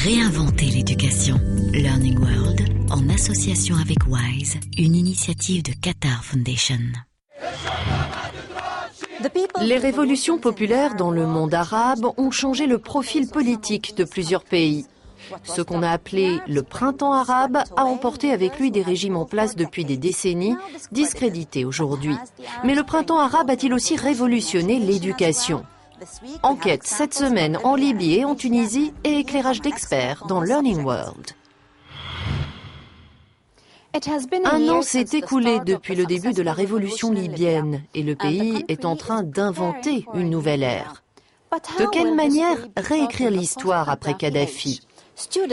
Réinventer l'éducation. Learning World, en association avec WISE, une initiative de Qatar Foundation. Les révolutions populaires dans le monde arabe ont changé le profil politique de plusieurs pays. Ce qu'on a appelé le printemps arabe a emporté avec lui des régimes en place depuis des décennies, discrédités aujourd'hui. Mais le printemps arabe a-t-il aussi révolutionné l'éducation ? Enquête cette semaine en Libye et en Tunisie et éclairage d'experts dans Learning World. Un an s'est écoulé depuis le début de la révolution libyenne et le pays est en train d'inventer une nouvelle ère. De quelle manière réécrire l'histoire après Kadhafi ?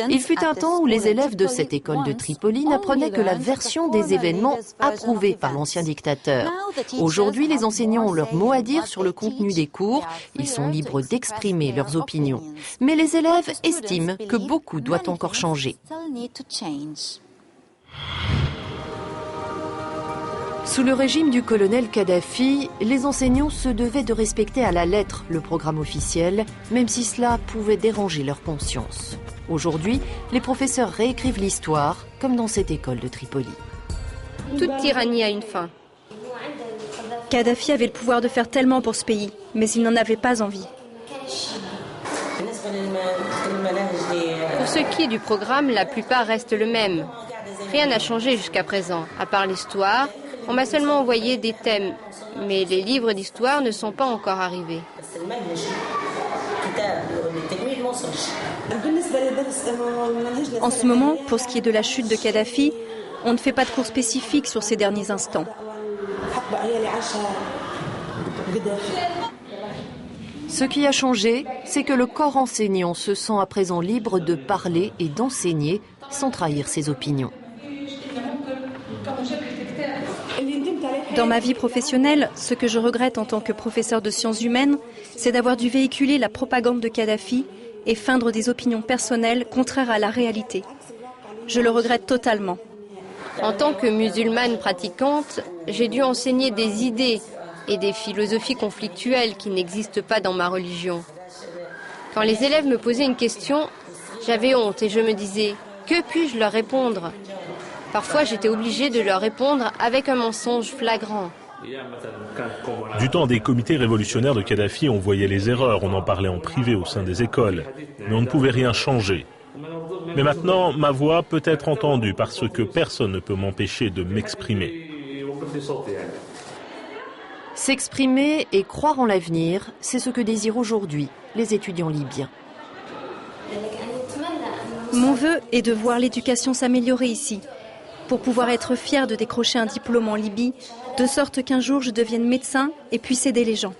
Il fut un temps où les élèves de cette école de Tripoli n'apprenaient que la version des événements approuvée par l'ancien dictateur. Aujourd'hui, les enseignants ont leur mot à dire sur le contenu des cours. Ils sont libres d'exprimer leurs opinions. Mais les élèves estiment que beaucoup doit encore changer. Sous le régime du colonel Kadhafi, les enseignants se devaient de respecter à la lettre le programme officiel, même si cela pouvait déranger leur conscience. Aujourd'hui, les professeurs réécrivent l'histoire, comme dans cette école de Tripoli. Toute tyrannie a une fin. Kadhafi avait le pouvoir de faire tellement pour ce pays, mais il n'en avait pas envie. Pour ce qui est du programme, la plupart restent le même. Rien n'a changé jusqu'à présent, à part l'histoire. On m'a seulement envoyé des thèmes, mais les livres d'histoire ne sont pas encore arrivés. En ce moment, pour ce qui est de la chute de Kadhafi, on ne fait pas de cours spécifiques sur ces derniers instants. Ce qui a changé, c'est que le corps enseignant se sent à présent libre de parler et d'enseigner sans trahir ses opinions. Dans ma vie professionnelle, ce que je regrette en tant que professeur de sciences humaines, c'est d'avoir dû véhiculer la propagande de Kadhafi et feindre des opinions personnelles contraires à la réalité. Je le regrette totalement. En tant que musulmane pratiquante, j'ai dû enseigner des idées et des philosophies conflictuelles qui n'existent pas dans ma religion. Quand les élèves me posaient une question, j'avais honte et je me disais « Que puis-je leur répondre ?» Parfois, j'étais obligée de leur répondre avec un mensonge flagrant. Du temps des comités révolutionnaires de Kadhafi, on voyait les erreurs, on en parlait en privé au sein des écoles, mais on ne pouvait rien changer. Mais maintenant, ma voix peut être entendue parce que personne ne peut m'empêcher de m'exprimer. S'exprimer et croire en l'avenir, c'est ce que désirent aujourd'hui les étudiants libyens. Mon vœu est de voir l'éducation s'améliorer ici, pour pouvoir être fier de décrocher un diplôme en Libye, de sorte qu'un jour je devienne médecin et puisse aider les gens.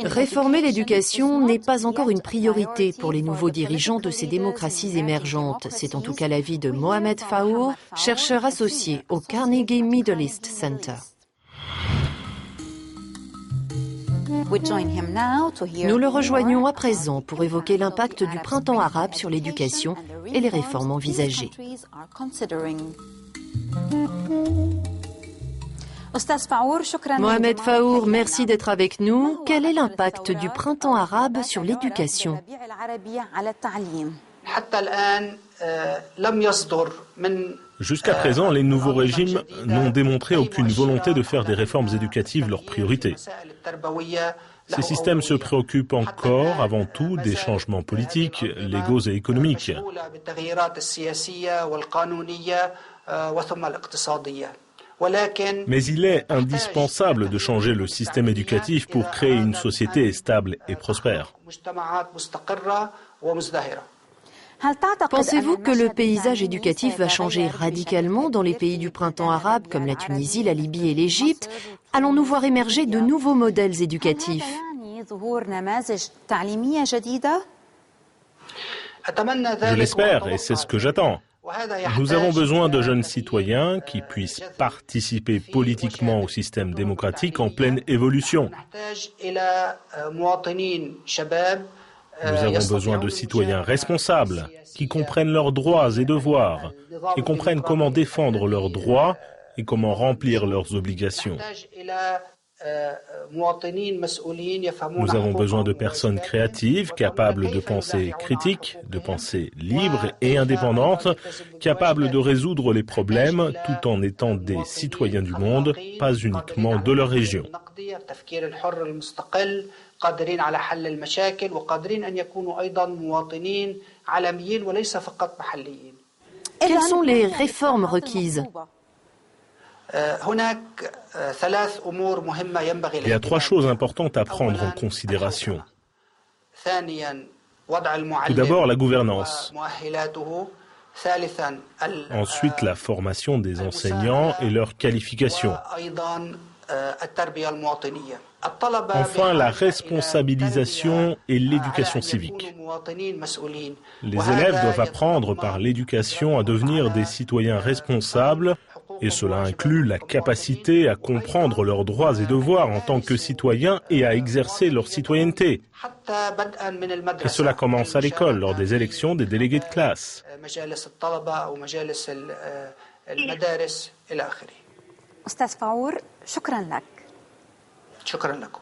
Réformer l'éducation n'est pas encore une priorité pour les nouveaux dirigeants de ces démocraties émergentes. C'est en tout cas l'avis de Mohamed Faour, chercheur associé au Carnegie Middle East Center. Nous le rejoignons à présent pour évoquer l'impact du printemps arabe sur l'éducation et les réformes envisagées. Mohamed Faour, merci d'être avec nous. Quel est l'impact du printemps arabe sur l'éducation ? Jusqu'à présent, les nouveaux régimes n'ont démontré aucune volonté de faire des réformes éducatives leur priorité. Ces systèmes se préoccupent encore, avant tout, des changements politiques, légaux et économiques. Mais il est indispensable de changer le système éducatif pour créer une société stable et prospère. Pensez-vous que le paysage éducatif va changer radicalement dans les pays du printemps arabe comme la Tunisie, la Libye et l'Égypte ? Allons-nous voir émerger de nouveaux modèles éducatifs ? Je l'espère et c'est ce que j'attends. Nous avons besoin de jeunes citoyens qui puissent participer politiquement au système démocratique en pleine évolution. Nous avons besoin de citoyens responsables, qui comprennent leurs droits et devoirs, et comprennent comment défendre leurs droits et comment remplir leurs obligations. Nous avons besoin de personnes créatives, capables de pensée critique, de pensée libre et indépendante, capables de résoudre les problèmes tout en étant des citoyens du monde, pas uniquement de leur région. Quelles sont les réformes requises ? Il y a 3 choses importantes à prendre en considération. Tout d'abord, la gouvernance. Ensuite, la formation des enseignants et leurs qualifications. Enfin, la responsabilisation et l'éducation civique. Les élèves doivent apprendre par l'éducation à devenir des citoyens responsables, et cela inclut la capacité à comprendre leurs droits et devoirs en tant que citoyens et à exercer leur citoyenneté. Et cela commence à l'école, lors des élections des délégués de classe. أستاذ فاور شكرا لك. شكرا لكم.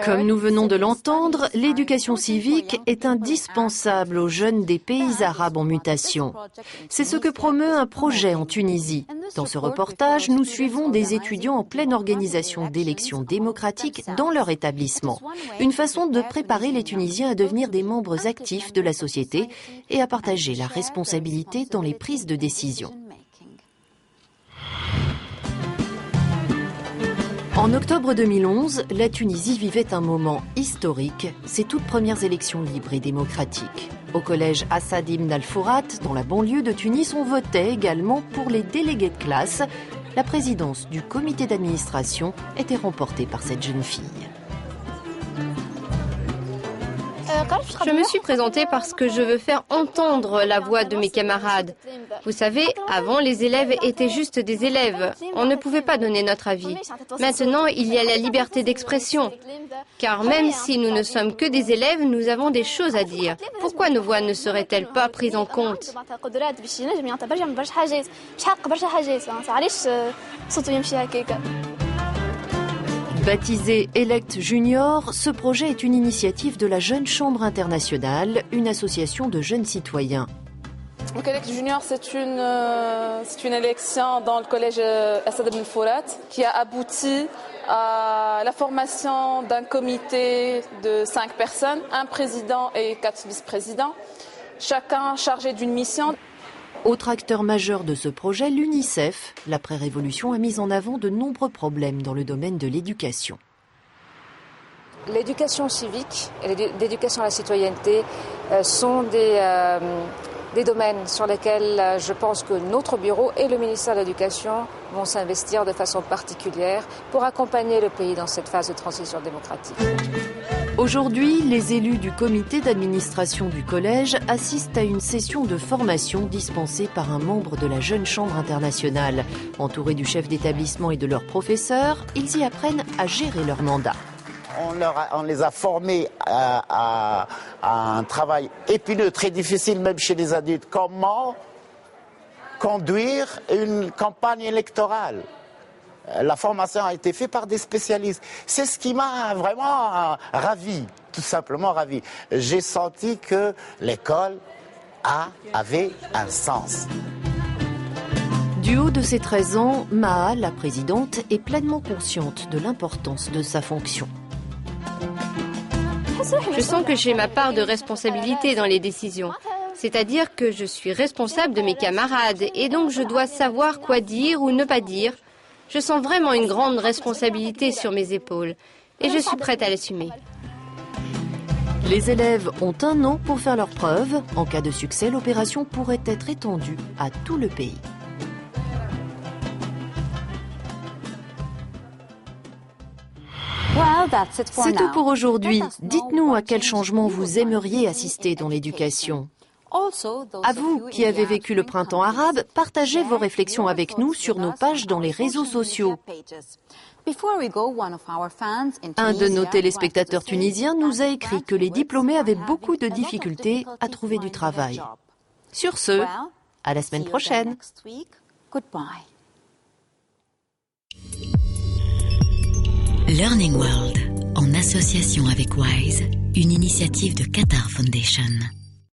Comme nous venons de l'entendre, l'éducation civique est indispensable aux jeunes des pays arabes en mutation. C'est ce que promeut un projet en Tunisie. Dans ce reportage, nous suivons des étudiants en pleine organisation d'élections démocratiques dans leur établissement. Une façon de préparer les Tunisiens à devenir des membres actifs de la société et à partager la responsabilité dans les prises de décision. En octobre 2011, la Tunisie vivait un moment historique, ses toutes premières élections libres et démocratiques. Au collège Assad Ibn al-Fourat, dans la banlieue de Tunis, on votait également pour les délégués de classe. La présidence du comité d'administration était remportée par cette jeune fille. Je me suis présentée parce que je veux faire entendre la voix de mes camarades. Vous savez, avant, les élèves étaient juste des élèves. On ne pouvait pas donner notre avis. Maintenant, il y a la liberté d'expression. Car même si nous ne sommes que des élèves, nous avons des choses à dire. Pourquoi nos voix ne seraient-elles pas prises en compte ? Baptisé Elect Junior, ce projet est une initiative de la Jeune Chambre Internationale, une association de jeunes citoyens. Donc Elect Junior, c'est une élection dans le collège Assad Ibn al-Fourat qui a abouti à la formation d'un comité de 5 personnes, un président et 4 vice-présidents, chacun chargé d'une mission. Autre acteur majeur de ce projet, l'UNICEF. L'après-révolution a mis en avant de nombreux problèmes dans le domaine de l'éducation. L'éducation civique et l'éducation à la citoyenneté sont des domaines sur lesquels je pense que notre bureau et le ministère de l'Éducation vont s'investir de façon particulière pour accompagner le pays dans cette phase de transition démocratique. Aujourd'hui, les élus du comité d'administration du collège assistent à une session de formation dispensée par un membre de la Jeune Chambre Internationale. Entourés du chef d'établissement et de leurs professeurs, ils y apprennent à gérer leur mandat. On les a formés à un travail épineux, très difficile même chez les adultes. Comment conduire une campagne électorale ? La formation a été faite par des spécialistes. C'est ce qui m'a vraiment ravi, tout simplement ravi. J'ai senti que l'école avait un sens. Du haut de ses 13 ans, Maha, la présidente, est pleinement consciente de l'importance de sa fonction. Je sens que j'ai ma part de responsabilité dans les décisions. C'est-à-dire que je suis responsable de mes camarades et donc je dois savoir quoi dire ou ne pas dire. Je sens vraiment une grande responsabilité sur mes épaules et je suis prête à l'assumer. Les élèves ont un an pour faire leurs preuves. En cas de succès, l'opération pourrait être étendue à tout le pays. C'est tout pour aujourd'hui. Dites-nous à quel changement vous aimeriez assister dans l'éducation. À vous qui avez vécu le printemps arabe, partagez vos réflexions avec nous sur nos pages dans les réseaux sociaux. Un de nos téléspectateurs tunisiens nous a écrit que les diplômés avaient beaucoup de difficultés à trouver du travail. Sur ce, à la semaine prochaine. Learning World, en association avec WISE, une initiative de Qatar Foundation.